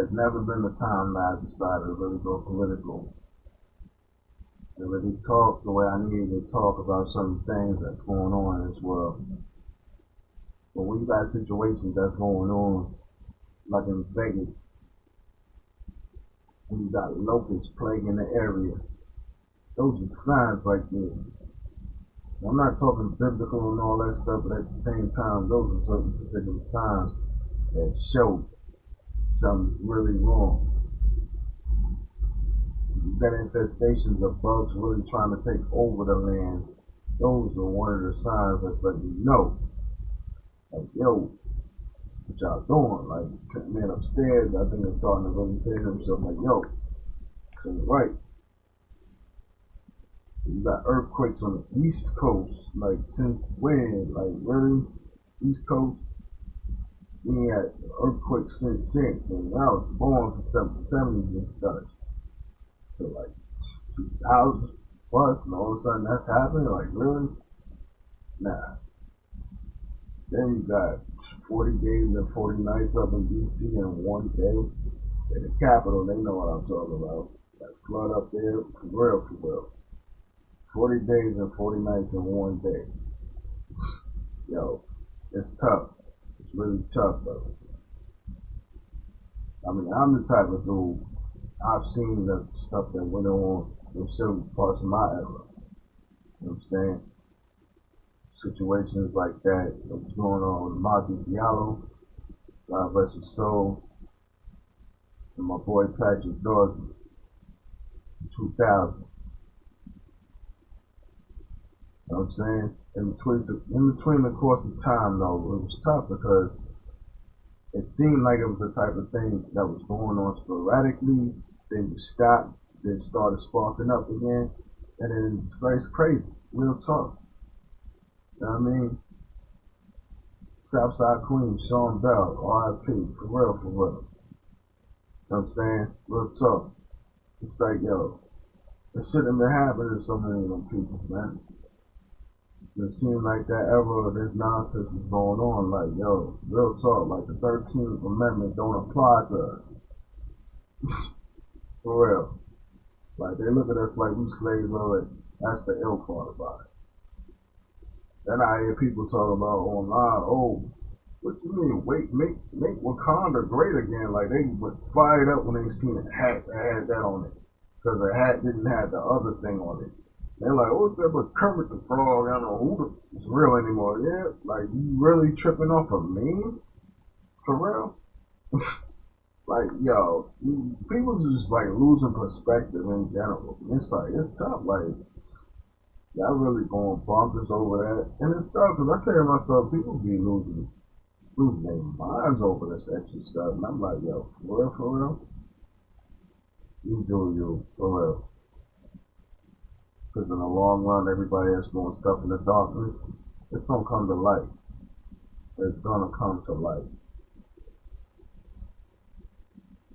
there's never been a time that I decided to really go political and really talk the way I needed to talk about some things that's going on in this world. But when you got situations that's going on, like in Vegas, when you got locusts plaguing the area, those are signs right there. I'm not talking biblical and all that stuff, but at the same time, those are certain particular signs that show something really wrong. You got infestations of bugs really trying to take over the land. Those are one of the signs that's like, like, yo, what y'all doing? Like, man upstairs, I think they're starting to really say to themselves, like, yo, right. You got earthquakes on the East Coast, like, since when? Like, really? East Coast? We ain't had earthquakes since, and I was born for stuff in the 70s and stuff. So, like, 2000 plus, and all of a sudden that's happening? Like, really? Nah. Then you got 40 days and 40 nights up in D.C. in one day. In the Capitol, they know what I'm talking about. That flood up there, for real. 40 days and 40 nights in one day. Yo, it's tough. It's really tough, though. I mean, I'm the type of dude, I've seen the stuff that went on in certain parts of my era. You know what I'm saying? Situations like that was going on with Marky Diallo, God rest his soul, and my boy Patrick Dawson, 2000. You know what I'm saying? In between the course of time, though, it was tough because it seemed like it was the type of thing that was going on sporadically, then you stopped, then started sparking up again, and then it's crazy, real talk. You know what I mean? Southside Queen, Sean Bell, R.I.P., for real. You know what I'm saying? Real talk. It's like, yo, it shouldn't have been happening to so many of them people, man. It seems like that era of this nonsense is going on. Like, yo, real talk, like the 13th Amendment don't apply to us. For real. Like, they look at us like we slaves already. That's the ill part about it. Then I hear people talk about online, oh, what you mean, make Wakanda great again? Like, they were fired up when they seen a hat that had that on it. Because the hat didn't have the other thing on it. They're like, oh, it's that but Kermit the Frog, I don't know who is real anymore. Yeah, like, you really tripping off a meme? For real? Like, yo, people just, like, losing perspective in general. It's like, it's tough. Like, y'all really going bonkers over that. And it's tough, because I say to myself, people be losing their minds over this extra stuff. And I'm like, yo, for real? You do you, for real. Because in the long run, everybody that's doing stuff in the darkness, it's going to come to light. It's going to come to light.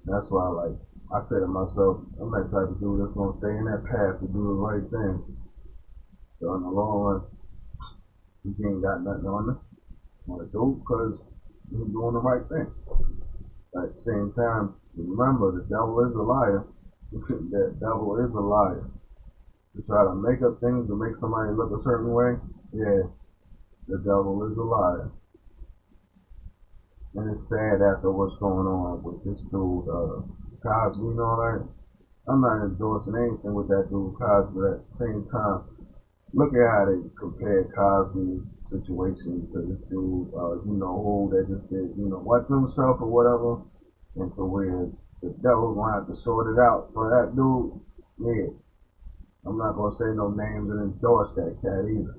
That's why, like, I say to myself, I'm that type of dude that's going to stay in that path to do the right thing. So in the long run, you ain't got nothing on it. Want to do because you're doing the right thing. At the same time, remember, the devil is a liar. The devil is a liar. To try to make up things to make somebody look a certain way, yeah, the devil is a liar. And it's sad after what's going on with this dude, Cosby and all that. I'm not endorsing anything with that dude Cosby, but at the same time, look at how they compared Cosby's situation to this dude, who that just did, wipe himself or whatever, and to where the devil gonna have to sort it out for that dude, yeah. I'm not going to say no names and endorse that cat either.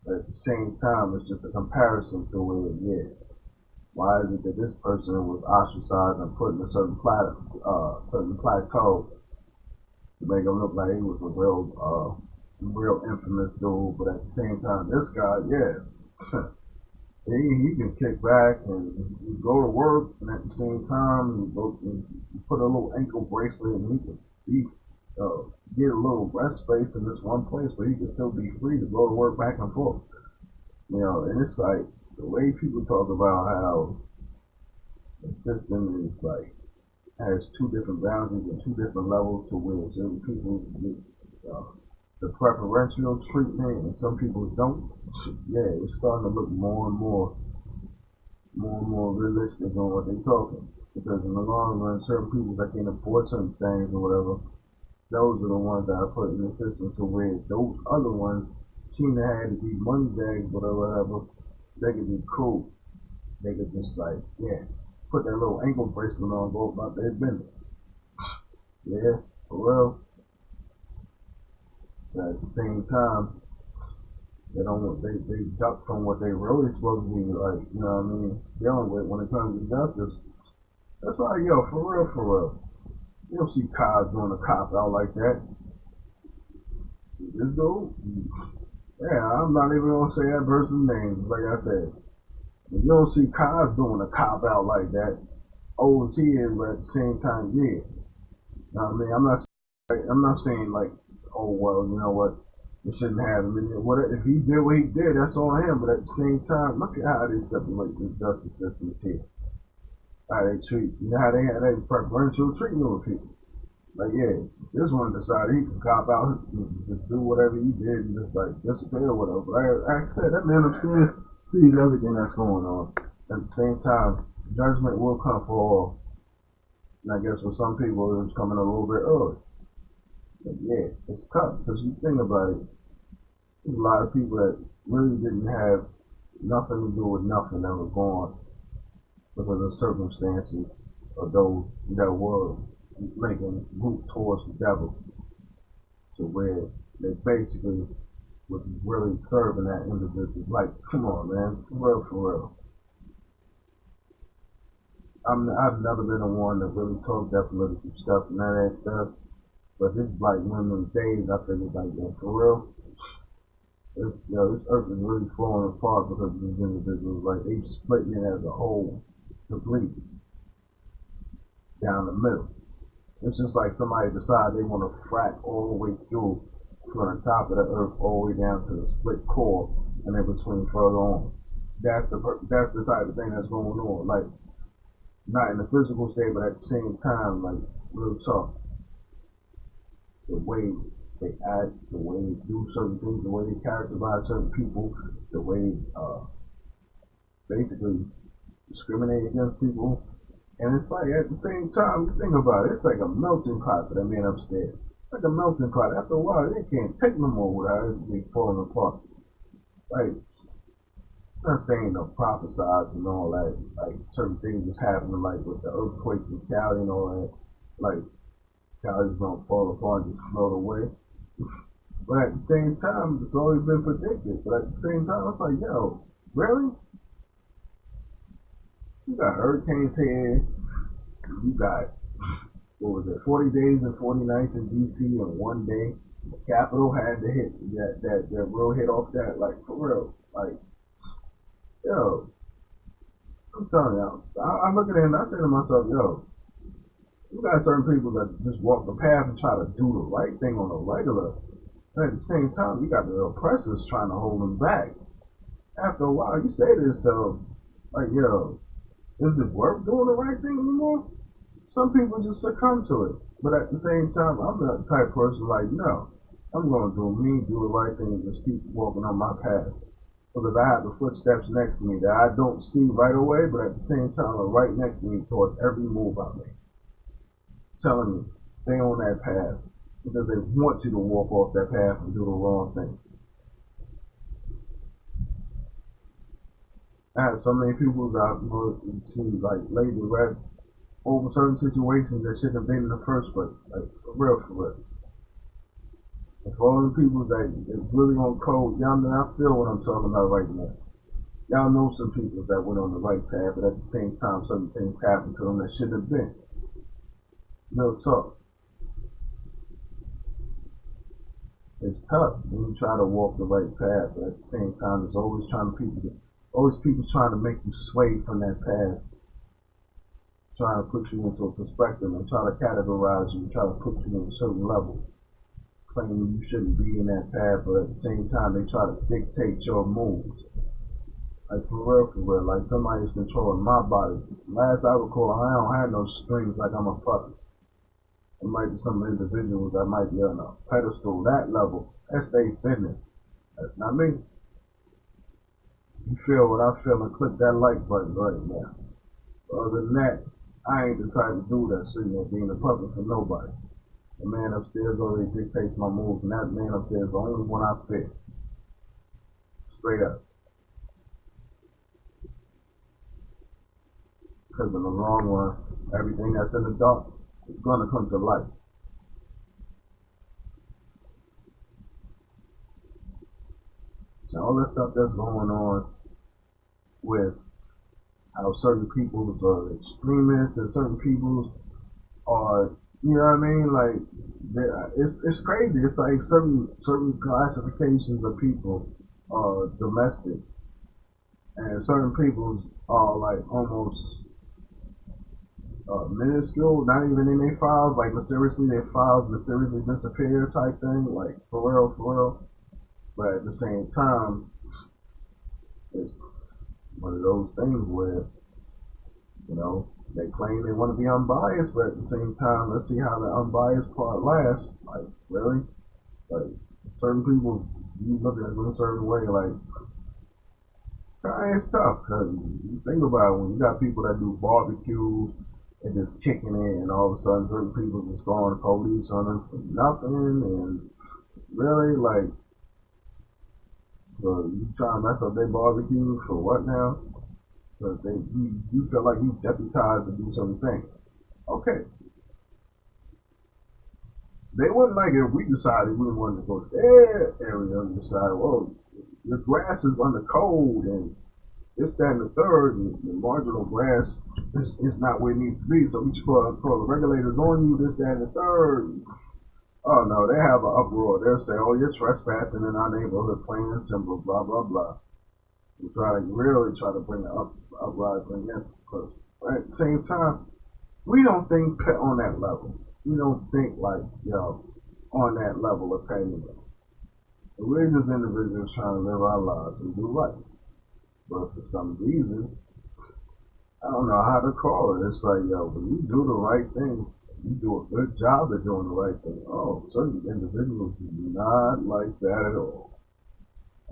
But at the same time, it's just a comparison to where, yeah, why is it that this person was ostracized and put in a certain plateau to make him look like he was a real infamous dude, but at the same time, this guy, yeah, he can kick back and go to work, and at the same time, you put a little ankle bracelet and he can get a little rest space in this one place where he can still be free to go to work back and forth. And it's like the way people talk about how the system is like has two different boundaries and two different levels to where certain people get the preferential treatment and some people don't. Yeah, it's starting to look more and more realistic on what they're talking. Because in the long run, certain people that can't afford certain things or whatever, those are the ones that are put in the system to where those other ones seem to have to be money bags, whatever, they could be cool. They could just like, yeah, put that little ankle bracelet on, go about their business. Yeah, for real. But at the same time, they duck from what they really supposed to be like, you know what I mean, dealing with when it comes to justice. That's like, yo, for real, for real. You don't see cops doing a cop out like that. This dude, yeah, I'm not even gonna say that person's name. Like I said, you don't see cops doing a cop out like that. OT is, but at the same time, yeah. You know what I mean, I'm not saying like, oh well, you know what, you shouldn't have him. And what if he did what he did? That's on him. But at the same time, look at how they separate the justice systems here. How they treat, you know how they have that preferential treatment with people. Like, yeah, this one decided he could cop out, just do whatever he did, and just like disappear or whatever. But like I said, that man upstairs sees everything that's going on. At the same time, judgment will come for all. And I guess for some people, it's coming a little bit early. But yeah, it's tough because you think about it. There's a lot of people that really didn't have nothing to do with nothing that was gone because of circumstances of those that were making move towards the devil to where they basically was really serving that individual. Like, come on, man, for real, for real. I've never been the one that really talked that political stuff and none of that stuff. But this is like one of those days I figured like, yeah, for real, this earth is really falling apart because of these individuals. Like they splitting it as a whole, completely down the middle. It's just like somebody decide they want to frack all the way through from the top of the earth all the way down to the split core and in between further on. That's the type of thing that's going on. Like not in the physical state, but at the same time, like real talk, the way they act, the way they do certain things, the way they characterize certain people, the way basically discriminate against people. And it's like at the same time, you think about it, it's like a melting pot for that man upstairs. It's like a melting pot. After a while, they can't take no more without everything falling apart. Like, I'm not saying no prophesize and all that, like certain things just happening, like with the earthquakes in Cali and all that. Like, Cali's gonna fall apart and just float away. But at the same time, it's always been predicted. But at the same time, it's like, yo, really? You got hurricanes here. You got, what was it, 40 days and 40 nights in D.C. in one day. The Capitol had to hit that real hit off that, like, for real. Like, yo, I'm telling you, I look at it and I say to myself, yo, you got certain people that just walk the path and try to do the right thing on a regular. But at the same time, you got the oppressors trying to hold them back. After a while, you say to yourself, like, yo, is it worth doing the right thing anymore? Some people just succumb to it. But at the same time, I'm the type of person like, no, I'm going to do me, do the right thing, and just keep walking on my path. Because I have the footsteps next to me that I don't see right away, but at the same time, are right next to me towards every move I make. Telling me, stay on that path. Because they want you to walk off that path and do the wrong thing. I have so many people that I've seen like laid to rest over certain situations that shouldn't have been in the first place. Like for real, for real. And for all the people that is really on code, y'all know I feel what I'm talking about right now. Y'all know some people that went on the right path, but at the same time, certain things happened to them that shouldn't have been. No talk. It's tough when you try to walk the right path, but at the same time, there's always people trying to make you sway from that path, trying to put you into a perspective and try to categorize you, try to put you in a certain level, claiming you shouldn't be in that path, but at the same time, they try to dictate your moves. Like for real, like somebody's controlling my body. Last I recall, I don't have no strings like I'm a puppet. It might be some individuals that might be on a pedestal, that level. That's their fitness. That's not me. You feel what I feel and click that like button right now. Other than that, I ain't the type to do that sitting there being a puppet for nobody. The man upstairs already dictates my moves, and that man upstairs is the only one I fit. Straight up. Because in the long run, everything that's in the dark is going to come to light. And all that stuff that's going on with how certain peoples are extremists and certain peoples are, you know what I mean? Like, it's crazy. It's like certain classifications of people are domestic, and certain peoples are like almost minuscule, not even in their files, like mysteriously their files mysteriously disappear type thing, like for real, for real. But at the same time, it's one of those things where, you know, they claim they want to be unbiased, but at the same time, let's see how the unbiased part lasts. Like, really? Like, certain people, you look at it in a certain way, like, it's tough, because you think about it, when you got people that do barbecues and just kicking it, and all of a sudden certain people just calling the police on them for nothing, and really, like, so you trying to mess up their barbecue for what now? Because you feel like you deputized to do certain things. Okay, they wouldn't like it if we decided we wanted to go to their area and decide, well, your grass is under code and this, that, and the third, and the marginal grass is not where it needs to be. So we should call the regulators on you, this, that, and the third. Oh no, they have an uproar. They'll say, oh, you're trespassing in our neighborhood, plain and simple, blah, blah, blah. We really try to bring an uprising against it. Because at the same time, we don't think on that level. We don't think like, on that level of pettiness. We're just individuals trying to live our lives and do right. But for some reason, I don't know how to call it. It's like, when you do the right thing, you do a good job of doing the right thing. Oh, certain individuals do not like that at all.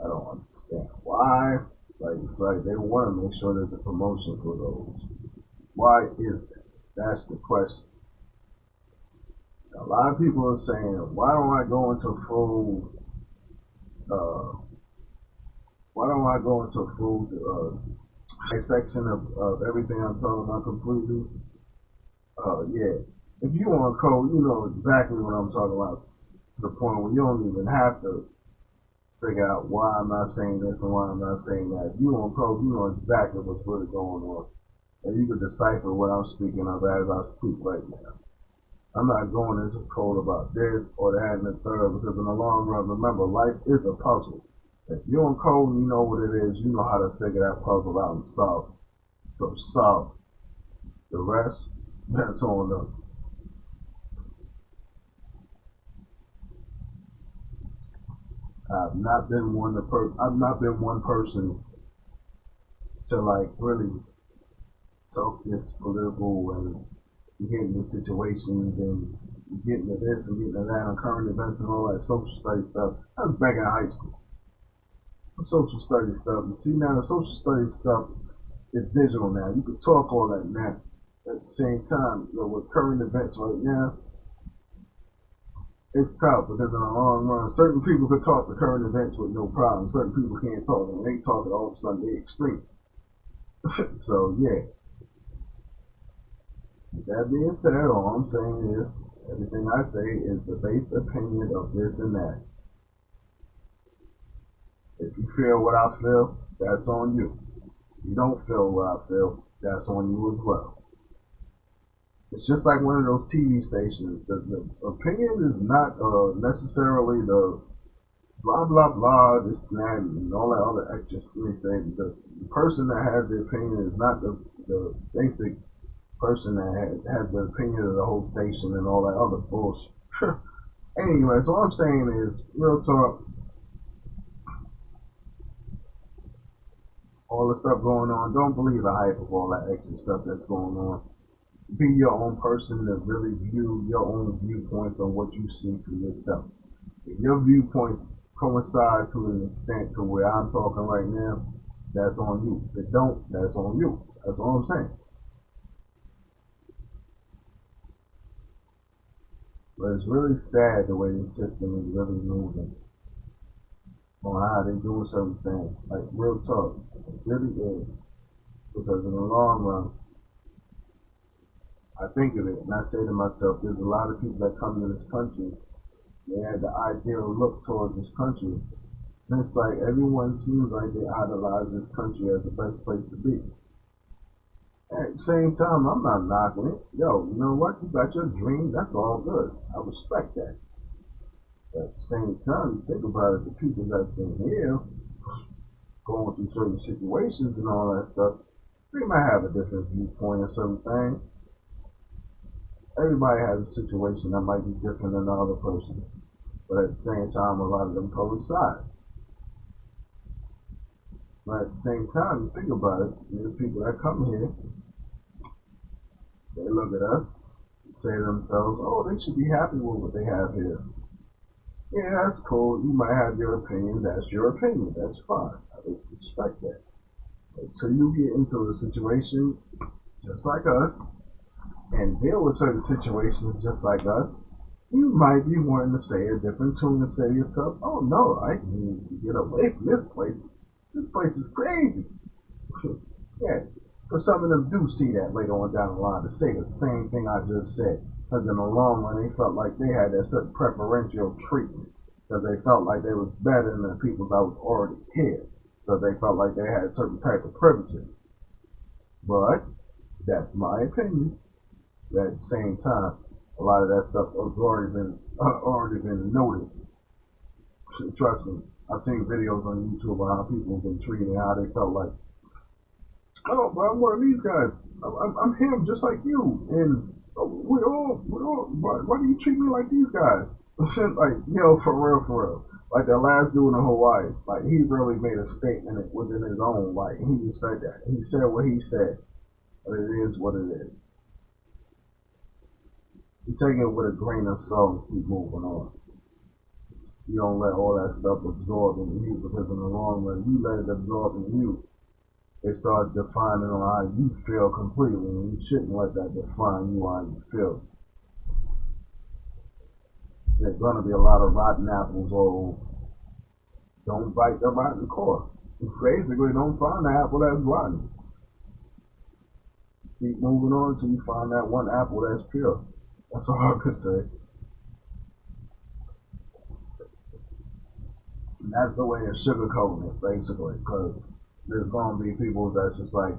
I don't understand why. Like, it's like they want to make sure there's a promotion for those. Why is that? That's the question. A lot of people are saying, why don't I go into full, uh, why don't I go into full section of everything I'm talking about completely? Yeah. If you want code, you know exactly what I'm talking about. To the point where you don't even have to figure out why I'm not saying this and why I'm not saying that. If you want code, you know exactly what's really going on. And you can decipher what I'm speaking of as I speak right now. I'm not going into code about this or that and the third, because in the long run, remember, life is a puzzle. If you're in code and you know what it is, you know how to figure that puzzle out and solve it. So solve the rest. That's on them. I've not been one person to like really talk this political and get into situations and get into this and get into that and current events and all that social studies stuff. I was back in high school. Social studies stuff. You see now the social studies stuff is digital now. You can talk all that now. At the same time, with current events right now, it's tough because in the long run, certain people could talk the current events with no problem. Certain people can't talk, and when they talk it, all of a sudden they extremists. So yeah. With that being said, all I'm saying is everything I say is the based opinion of this and that. If you feel what I feel, that's on you. If you don't feel what I feel, that's on you as well. It's just like one of those TV stations. The opinion is not necessarily the blah blah blah, this and that, and all that other extra. They say the person that has the opinion is not the basic person that has the opinion of the whole station and all that other bullshit. Anyway, so what I'm saying is, real talk. all the stuff going on. Don't believe the hype of all that extra stuff that's going on. Be your own person to really view your own viewpoints on what you see for yourself. If your viewpoints coincide to an extent to where I'm talking right now, that's on you. If it don't, that's on you. That's all I'm saying. But it's really sad the way the system is really moving on how they do certain things. Like real talk, it really is. Because in the long run, I think of it and I say to myself, there's a lot of people that come to this country. They had the ideal look towards this country. And it's like everyone seems like they idolize this country as the best place to be. At the same time, I'm not knocking it. Yo, you know what? You got your dream. That's all good. I respect that. But at the same time, you think about it, the people that's been here going through certain situations and all that stuff, they might have a different viewpoint on certain things. Everybody has a situation that might be different than the other person. But at the same time, a lot of them coincide. But at the same time, you think about it, there's people that come here, they look at us, say to themselves, oh, they should be happy with what they have here. Yeah, that's cool. You might have your opinion. That's your opinion. That's fine. I respect that. Until you get into a situation just like us and deal with certain situations just like us, you might be wanting to say a different tune and say to yourself, oh no, I need to get away from this place. This place is crazy. Yeah. Because some of them do see that later on down the line to say the same thing I just said. Because in the long run, they felt like they had that certain preferential treatment. Because they felt like they was better than the people that was already here. So they felt like they had certain type of privileges. But that's my opinion. But at the same time, a lot of that stuff has already been noted. Trust me, I've seen videos on YouTube of how people have been treated and how they felt like, oh, but I'm one of these guys. I'm him, just like you. And why do you treat me like these guys? Like, yo, for real. Like that last dude in Hawaii, like he really made a statement within his own. Like he just said that. He said what he said. But it is what it is. You take it with a grain of salt and keep moving on. You don't let all that stuff absorb in you because in the long run, you let it absorb in you. It starts defining on how you feel completely, and you shouldn't let that define you how you feel. There's gonna be a lot of rotten apples, or don't bite the rotten core. Basically, don't find the apple that's rotten. Keep moving on until you find that one apple that's pure. That's all I could say. And that's the way of sugarcoating it, basically, because there's gonna be people that's just like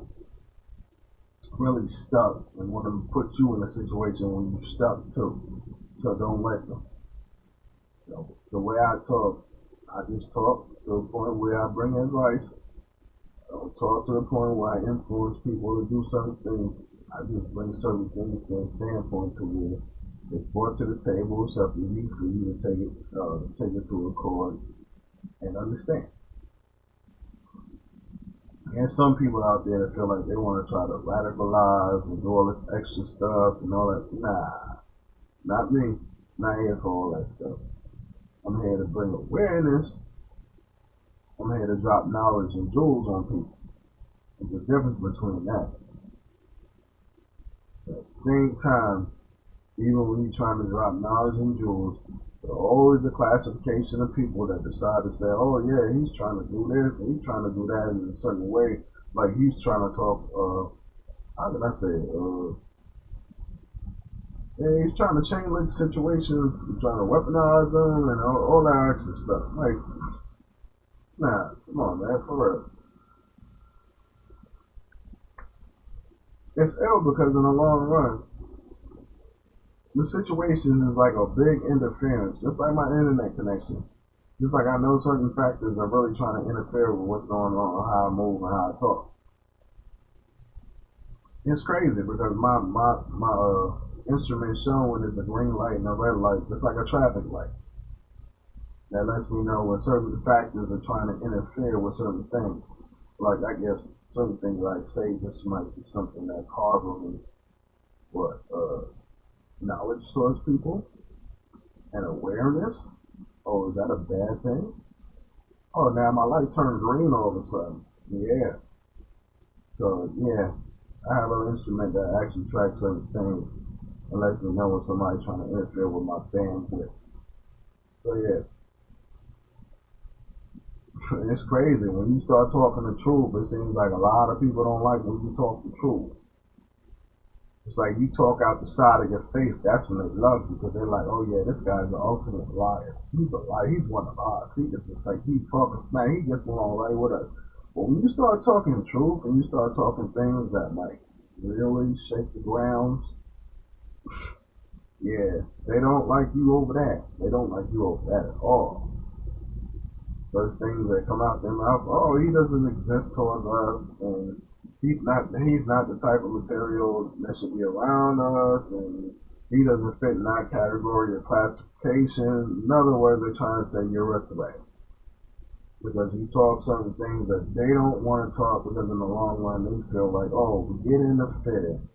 really stuck and want to put you in a situation where you're stuck too. So don't let them. So the way I talk, I just talk to the point where I bring advice. I don't talk to the point where I influence people to do certain things. I just bring certain things to a standpoint to where it's brought to the table. It's up to you for you to take it to a court and understand. And some people out there that feel like they want to try to radicalize and do all this extra stuff and all that. Nah, not me. Not here for all that stuff. I'm here to bring awareness. I'm here to drop knowledge and jewels on people. There's a difference between that. But at the same time, even when you're trying to drop knowledge and jewels, there's always a classification of people that decide to say, oh yeah, he's trying to do this and he's trying to do that in a certain way. Like he's trying to talk, how can I say, yeah, he's trying to change like situations, he's trying to weaponize them and all that extra stuff. Like, nah, come on, man, for real. It's ill because in the long run, the situation is like a big interference, just like my internet connection. Just like I know certain factors are really trying to interfere with what's going on, how I move and how I talk. It's crazy because my instrument showing is a green light and a red light, just like a traffic light. That lets me know when certain factors are trying to interfere with certain things. like I guess certain things I say just might be something that's harboring what knowledge towards people and awareness. Oh, is that a bad thing? Oh, now my light turned green all of a sudden. Yeah. So yeah, I have an instrument that actually tracks certain things and lets me know when somebody's trying to interfere with my bandwidth. So yeah, it's crazy when you start talking the truth. It seems like a lot of people don't like when you talk the truth. It's like you talk out the side of your face. That's when they love you because they're like, oh yeah, this guy's the ultimate liar. He's a liar. He's one of us. He just like he talking smack. He gets along right with us. But when you start talking the truth and you start talking things that like really shake the grounds, yeah, they don't like you over that. They don't like you over that at all. Those things that come out their mouth, oh, he doesn't exist towards us, and he's not the type of material that should be around us, and he doesn't fit in that category or classification. In other words, they're trying to say you're a threat because you talk certain things that they don't want to talk because in the long run they feel like, oh, we get in the fitting.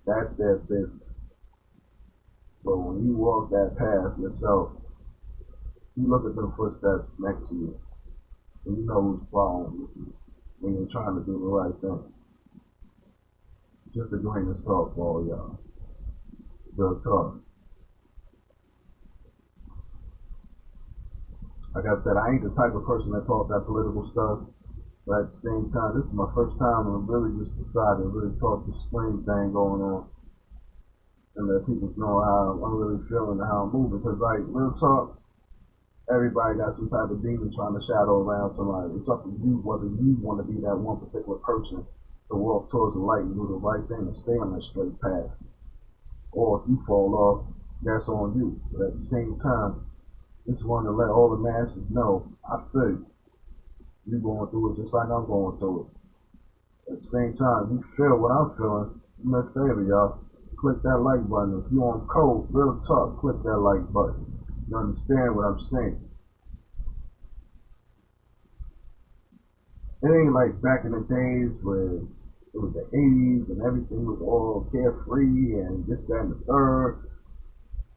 That's their business. But when you walk that path yourself, you look at the footsteps next to you, and you know who's following you when you're trying to do the right thing. Just a grain of salt for all y'all. Real talk. Like I said, I ain't the type of person that talk that political stuff. But at the same time, this is my first time and I really just decided to really talk this spring thing going on and let people know how I'm really feeling and how I'm moving. Because like real talk, everybody got some type of demon trying to shadow around somebody. It's up to you whether you want to be that one particular person to walk towards the light and do the right thing and stay on that straight path. Or if you fall off, that's on you. But at the same time, just want to let all the masses know I feel you. You going through it just like I'm going through it. At the same time, you feel what I'm feeling. Do me a favor, y'all. Click that like button. If you on code, real talk, click that like button. You understand what I'm saying? It ain't like back in the days where it was the 80s and everything was all carefree and this, that, and the third.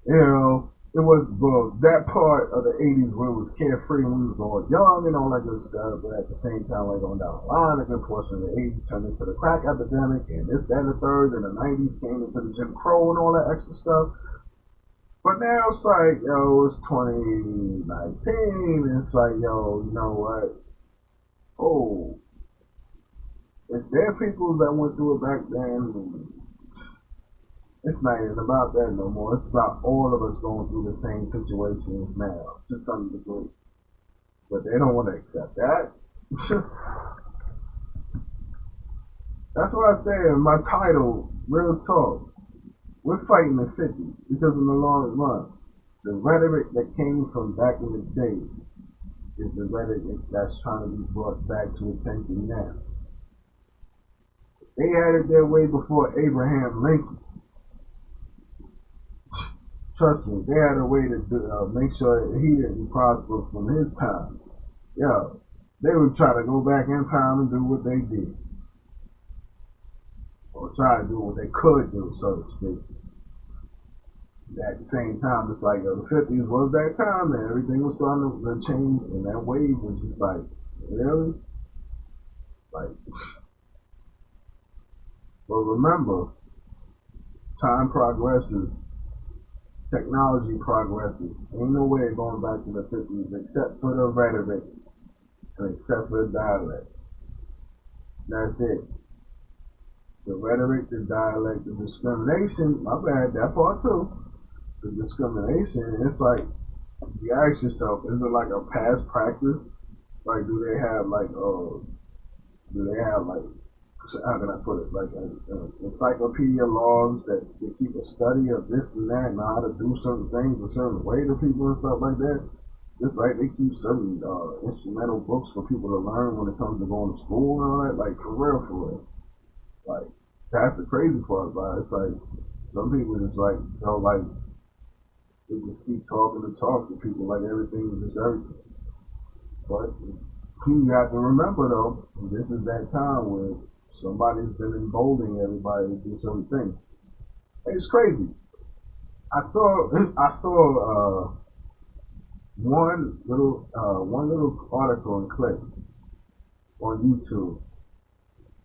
You know, it was well that part of the 80s where it was carefree when we was all young and all that good stuff, but at the same time, like on down the line, a good portion of the 80s turned into the crack epidemic and this, that, and the third, and the 90s came into the Jim Crow and all that extra stuff. But now it's like, yo, it's 2019, and it's like, yo, you know what? Oh, it's their people that went through it back then. It's not even about that no more. It's about all of us going through the same situations now, to some degree. But they don't want to accept that. That's why I say in my title, Real Talk, we're fighting the 50s because in the long run, the rhetoric that came from back in the day is the rhetoric that's trying to be brought back to attention now. They had it their way before Abraham Lincoln. Trust me, they had a way to make sure that he didn't prosper from his time. Yo, they would try to go back in time and do what they did, or try to do what they could do, so to speak. At the same time, it's like yo, the 50s was that time that everything was starting to change, and that wave was just like, really? Like, but remember, time progresses, technology progresses. Ain't no way going back to the 50s except for the rhetoric and except for the dialect. That's it. The rhetoric, the dialect, the discrimination, my bad, that part too. The discrimination, it's like, you ask yourself, is it like a past practice? Like, do they have like, how can I put it, like encyclopedia logs that they keep a study of this and that and how to do certain things a certain way to people and stuff like that? Just like they keep certain instrumental books for people to learn when it comes to going to school and all that, like for real, for real. Like, that's the crazy part about it. It's like, some people just like, like, they just keep talking and talking to people like everything is just everything. But You have to remember though, this is that time where somebody's been emboldening everybody to do certain things. It's crazy. I saw one little article and clip on YouTube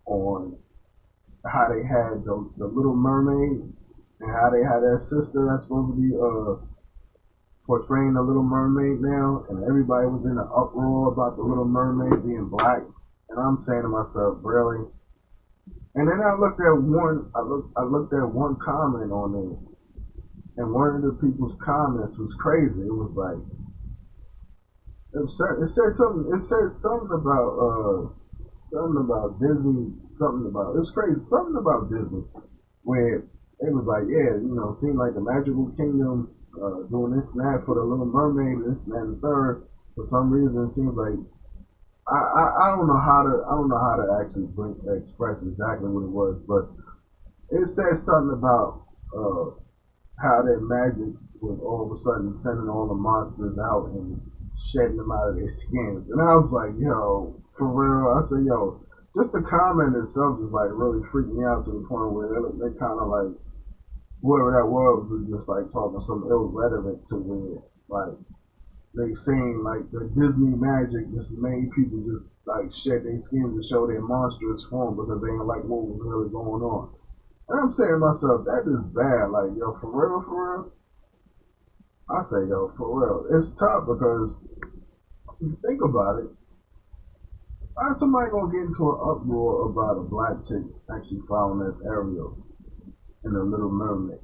on how they had the Little Mermaid and how they had that sister that's supposed to be portraying the Little Mermaid now, and everybody was in an uproar about the Little Mermaid being black. And I'm saying to myself, really? And then I looked at one comment on it, and one of the people's comments was crazy. It was like, it said something. It said something about Disney. Something about it was crazy. Something about Disney where it was like, yeah, it seemed like the Magical Kingdom doing this and that for the Little Mermaid, this and that and the third. For some reason, it seems like I don't know how to actually express exactly what it was, but it said something about how their magic was all of a sudden sending all the monsters out and shedding them out of their skins. And I was like, yo, for real? I said, yo, just the comment itself is like really freaked me out to the point where they kind of like, whoever that was just like talking some ill rhetoric to where like they saying like the Disney magic just made people just like shed their skins to show their monstrous form because they didn't like what was really going on. And I'm saying to myself, that is bad. Like, yo, for real, for real? I say, yo, for real. It's tough because if you think about it, why is somebody gonna get into an uproar about a black chick actually following as Ariel in the Little Mermaid?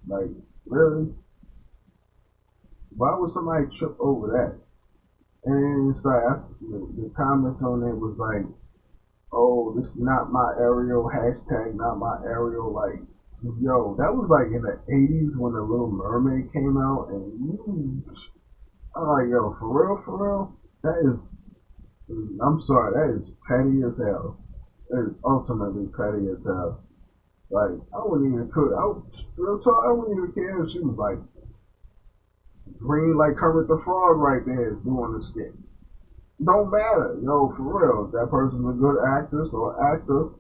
Like, really? Why would somebody trip over that? And it's like, the comments on it was like, oh, this is not my Ariel, hashtag not my Ariel. Like, yo, that was like in the 80s when the Little Mermaid came out. And I'm like, yo, for real, for real? That is, I'm sorry, that is petty as hell. That is ultimately petty as hell. Like, I wouldn't even cook. Real talk, I wouldn't even care if she was like green like Kermit the Frog right there doing the skit. Don't matter, yo, for real. If that person's a good actress or actor,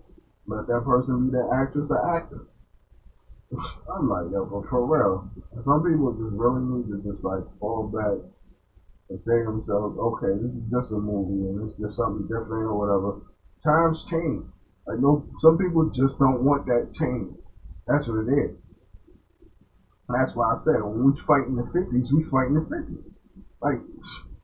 let that person be that actress or actor. I'm like, yo, but for real. Some people just really need to just like fall back and say to themselves, okay, this is just a movie and it's just something different or whatever. Times change. Like, no, some people just don't want that change. That's what it is. That's why I said when we fight in the 50s, we fight in the 50s. Like,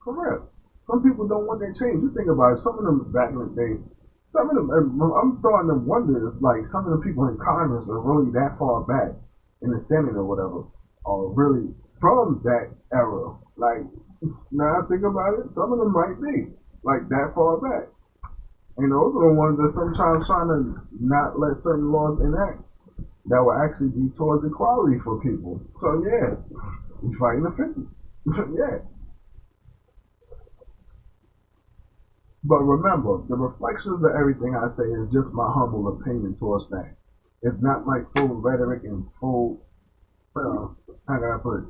for real. Some people don't want that change. You think about it, some of them back in the days, some of them, I'm starting to wonder if like some of the people in Congress are really that far back in the Senate or whatever, are really from that era. Like, now I think about it, some of them might be like that far back. And those are the ones that sometimes trying to not let certain laws enact that will actually be towards equality for people. So yeah, we fight in the 50s. Yeah. But remember, the reflections of everything I say is just my humble opinion towards that. It's not like full rhetoric and full, how can I put it?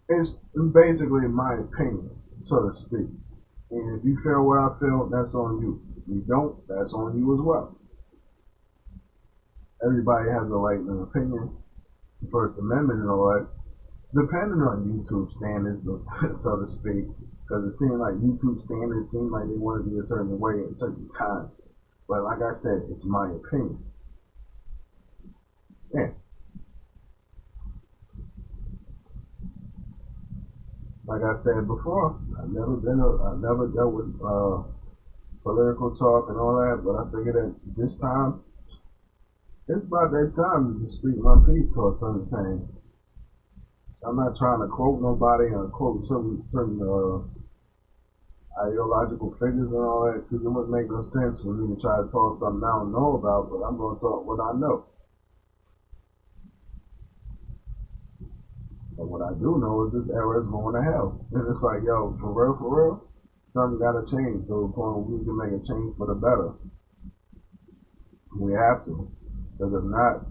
It's basically my opinion, so to speak. And if you feel what I feel, that's on you. If you don't, that's on you as well. Everybody has a right to an opinion, First Amendment and all that, depending on YouTube standards, so to speak, because it seems like YouTube standards seem like they want to be a certain way at a certain time. But like I said, it's my opinion. Yeah. Like I said before, I never dealt with political talk and all that, but I figured that this time, it's about that time to just speak my piece towards certain things. I'm not trying to quote nobody or quote certain ideological figures and all that because it wouldn't make no sense for me to try to talk something I don't know about, but I'm going to talk what I know. But what I do know is this era is going to hell. And it's like, yo, for real, something got to change to the point where we can make a change for the better. We have to. Because if not,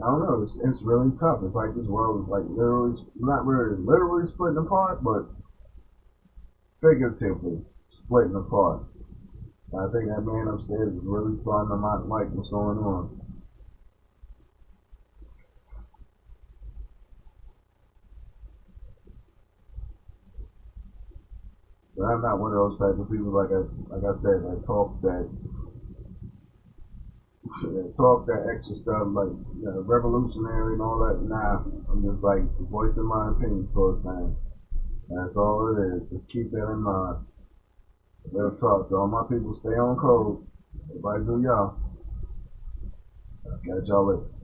I don't know. It's really tough. It's like this world is like literally, not really literally splitting apart, but figuratively splitting apart. I think that man upstairs is really starting to not like what's going on. But I'm not one of those type of people like I said that talk that extra stuff like revolutionary and all that. Nah, I'm just like voicing my opinion first time. That's all it is. Just keep that in mind. Real talk. To all my people, stay on code. Everybody do y'all. I'll catch y'all later.